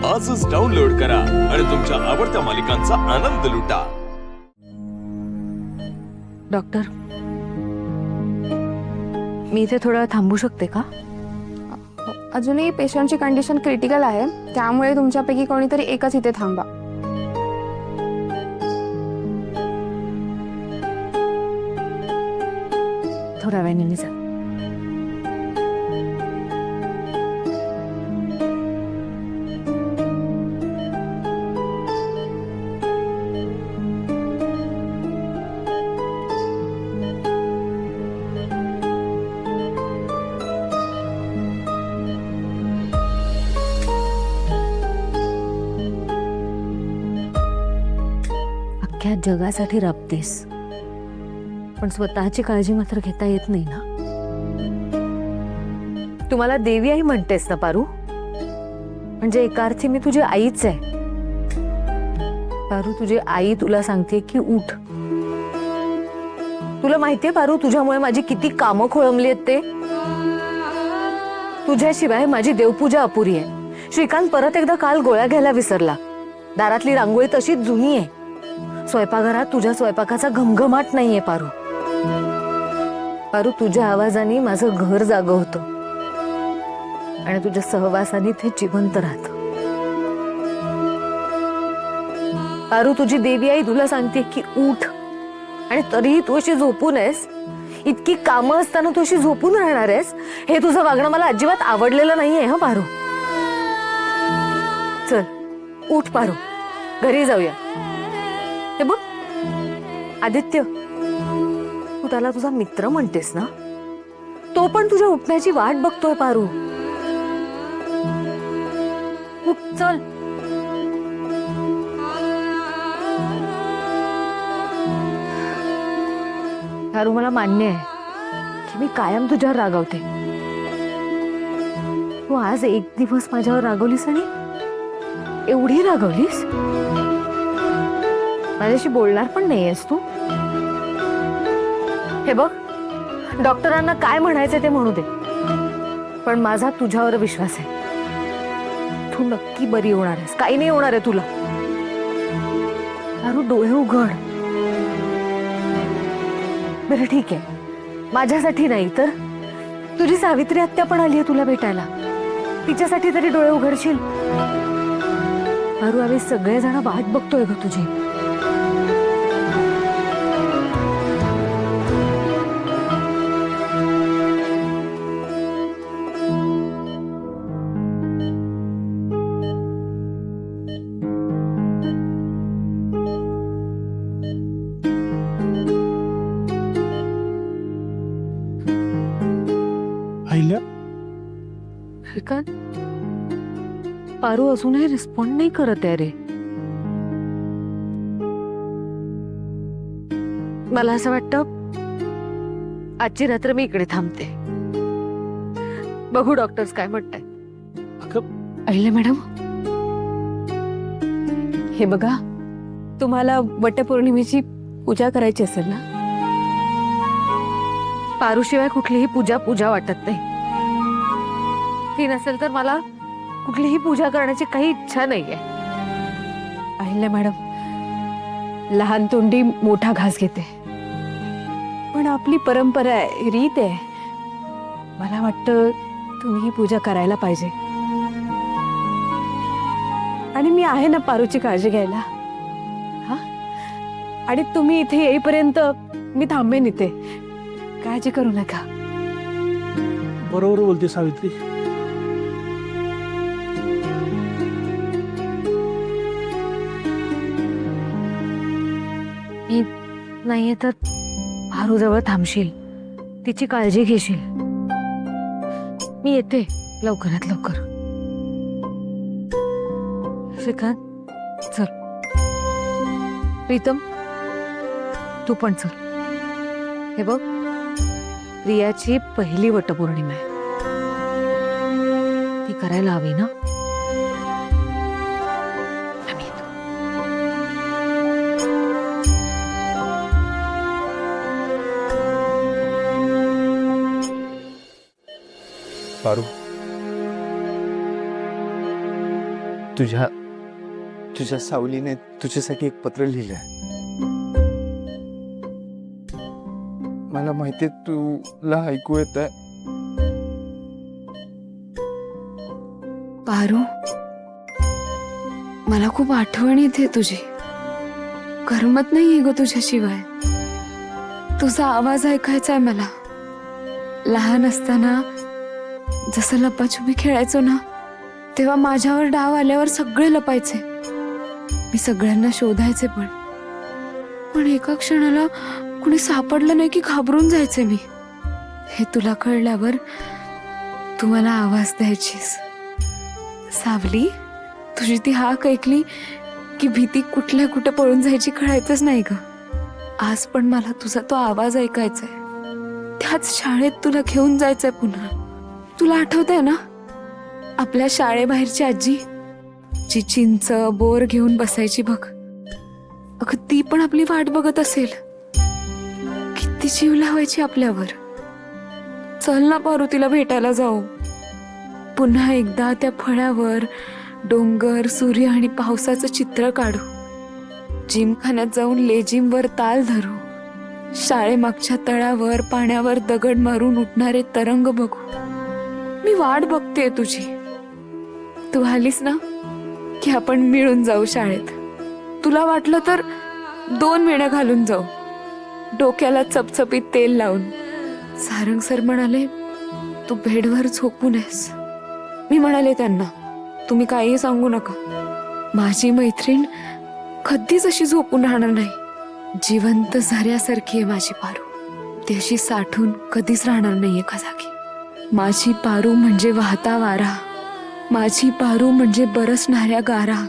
आजच डाउनलोड करा आणि तुमच्या आवडत्या मालिकांचा आनंद लुटा। डॉक्टर, मी इथे थोडा थांबू शकते का? अजूनही पेशंटची कंडिशन क्रिटिकल आहे, त्यामुळे तुमच्यापैकी कोणीतरी एकच इथे थांबा। थोड्या वेळाने मी जाते। अख्ख्या जगासाठी राबतेस, पण स्वतःची काळजी मात्र घेता येत नाही ना। तुम्हाला देवी आई म्हणतेस ना पारू, म्हणजे एका अर्थी मी तुझी आईच आहे। पारू, तुझी आई तुला सांगते की उठ। तुला माहितीये पारू, तुझ्यामुळे माझी किती कामं खोळंबली आहेत ते। तुझ्याशिवाय माझी देवपूजा अपुरी आहे। श्रीकांत परत एकदा काल गोळ्या घ्यायला विसरला। दारातली रांगोळी तशीच जुनी आहे। स्वयंपाकघरात तुझ्या स्वयंपाकाचा घमघमाट नाहीये पारू। पारू, तुझ्या आवाजाने माझं घर जागं होतं आणि तुझ्या सहवासाने ते जिवंत राहतं। पारू, तुझी देवी आई तुला सांगते की उठ, आणि तरीही तू अशी झोपून आहेस। इतकी कामं असताना तू अशी झोपून राहणार आहेस, हे तुझं वागणं मला अजिबात आवडलेलं नाहीये हा पारू। चल उठ पारू, घरी जाऊया। हे बघ आदित्य, तू त्याला तुझा मित्र म्हणतेस ना, तो पण तुझ्या उठण्याची वाट बघतोय पारू। उठ, चल। पारू, मला मान्य आहे की मी कायम तुझ्यावर रागवते। तू आज एक दिवस माझ्यावर रागवलीस आणि एवढी रागवलीस, माझ्याशी बोलणार पण नाहीयेस तू। हे बघ, डॉक्टरांना काय म्हणायचं ते म्हणू दे, पण माझा तुझ्यावर विश्वास आहे। तू नक्की बरी होणार आहेस, काही नाही होणार आहे तुला। अरे डोळे उघड। बरं ठीक आहे, माझ्यासाठी नाही तर तुझी सावित्री आत्या पण आली आहे तुला भेटायला, तिच्यासाठी तरी डोळे उघडशील। अरे आम्ही सगळेजण वाट बघतोय ग तुझी। श्रीकांत, पारू अजूनही रिस्पॉन्ड नाही करत आहे रे। मला असं वाटतं आजची रात्र मी इकडे थांबते। बघू डॉक्टर्स काय म्हणतायत। अहिल्या मॅडम, हे बघा, तुम्हाला वटपौर्णिमेची पूजा करायची असेल ना? पारूशिवाय कुठलीही पूजा पूजा वाटत नाही। ती नसेल तर मला कुठलीही पूजा करण्याची काही इच्छा नाहीये। अहिल्या मॅडम, लहान तोंडी मोठा घास घेते, पण आपली परंपरा आहे, रीत आहे। मला वाटतं तुम्ही ही पूजा करायला पाहिजे, आणि मी आहे ना पारूची काळजी घ्यायला। हा, आणि तुम्ही इथे येईपर्यंत मी थांबेन इथे, काळजी करू नका। बरोबर बोलते सावित्री। मी नाहीये तर पारू जवळ थांबशील, तिची काळजी घेशील। मी येते लवकरात लवकर। श्रीकांत, चल। प्रीतम, तू पण चल। हे बघ, रियाची पहिली वटपौर्णिमा आहे, ती करायला हवी ना। आम्ही येतो। पारू, तुझ्या तुझ्या सावलीने तुझ्यासाठी एक पत्र लिहिलंय. मला माहितीये तुला ऐकू येत आहे. पारू, मला खूप आठवण येते तुझी. करमत नाहीये ग तुझ्याशिवाय. तुझा आवाज ऐकायचा आहे मला. लहान असताना जसं लपाछुपी खेळायचो ना, तेव्हा माझ्यावर डाव आल्यावर सगळे लपायचे. मी सगळ्यांना शोधायचे, पण एका क्षणाला कुणी सापडलं नाही की घाबरून जायचे मी. हे तुला कळल्यावर तू मला आवाज द्यायचीस. सावली, तुझी ती हाक ऐकली की भीती कुठल्या कुठे पळून जायची कळायचंच नाही ग. आज पण मला तुझा तो आवाज ऐकायचाय. त्याच शाळेत तुला घेऊन जायचंय पुन्हा. तुला आठवतंय ना आपल्या शाळेबाहेरची आजी, जी चिंच बोर घेऊन बसायची बघ. अगं ती पण आपली वाट बघत असेल. किती जीव लावायची आपल्यावर. चल ना पारू, तिला भेटायला जाऊ. पुन्हा एकदा त्या फळ्यावर डोंगर, सूर्य आणि पावसाचं चित्र काढू. जिमखान्यात जाऊन लेझिमवर ताल धरू. शाळेमागच्या तळावर पाण्यावर दगड मारून उठणारे तरंग बघू. मी वाट बघते तुझी. तू आलीस ना की आपण मिळून जाऊ शाळेत. तुला वाटलं तर 2 वेण्या घालून जाऊ, डोक्याला चपचपीत तेल लावून. सारंग सर म्हणाले तू बेडवर झोपून आहेस. मी म्हणाले त्यांना तुम्ही काही सांगू नका. माझी मैत्रीण कधीच अशी झोपून राहणार नाही. जिवंत झऱ्यासारखी आहे माझी पारू. ती अशी साठून कधीच राहणार नाही एका जागी. माझी पारू म्हणजे वाहता वारा. माझी पारू म्हणजे बरसणाऱ्या गारा.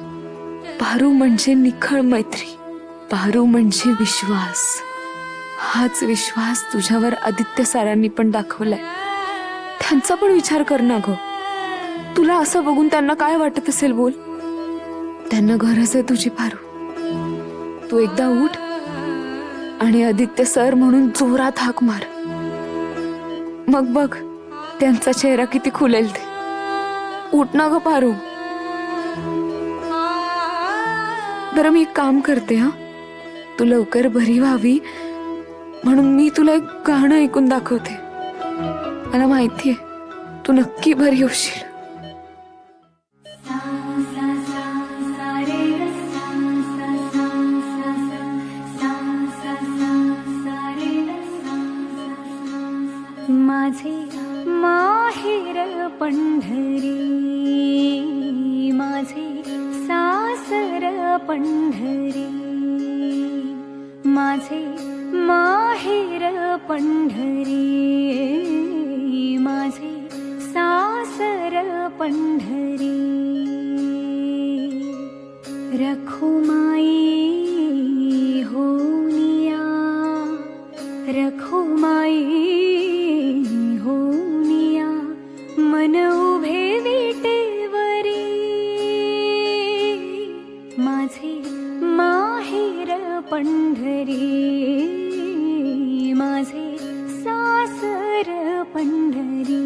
पारू म्हणजे निखळ मैत्री. पारू म्हणजे विश्वास. हाच विश्वास तुझ्यावर आदित्य सरांनी पण दाखवलाय. त्यांचा पण विचार कर ना ग. तुला असं बघून त्यांना काय वाटत असेल बोल. त्यांना गरज आहे तुझी पारू. तू एकदा उठ आणि आदित्य सर म्हणून जोरात हाक मार. मग बघ त्यांचा चेहरा किती खुलेल ते. उठ ना ग पारू. बरं मी एक काम करते हा. तू लवकर बरी व्हावी म्हणून मी तुला एक गाणं ऐकून दाखवते. मला माहितीये तू नक्की बरी होशील. माझे माहेर पंढरी, माझे सासर पंढरी. माझे माहेर पंढरी, माझे सासर पंढरी. रखुमाई होनिया, रखुमाई होनिया. मन उभे विटेवरी, माझे माहेर पंढरी, माझे सासर पंढरी.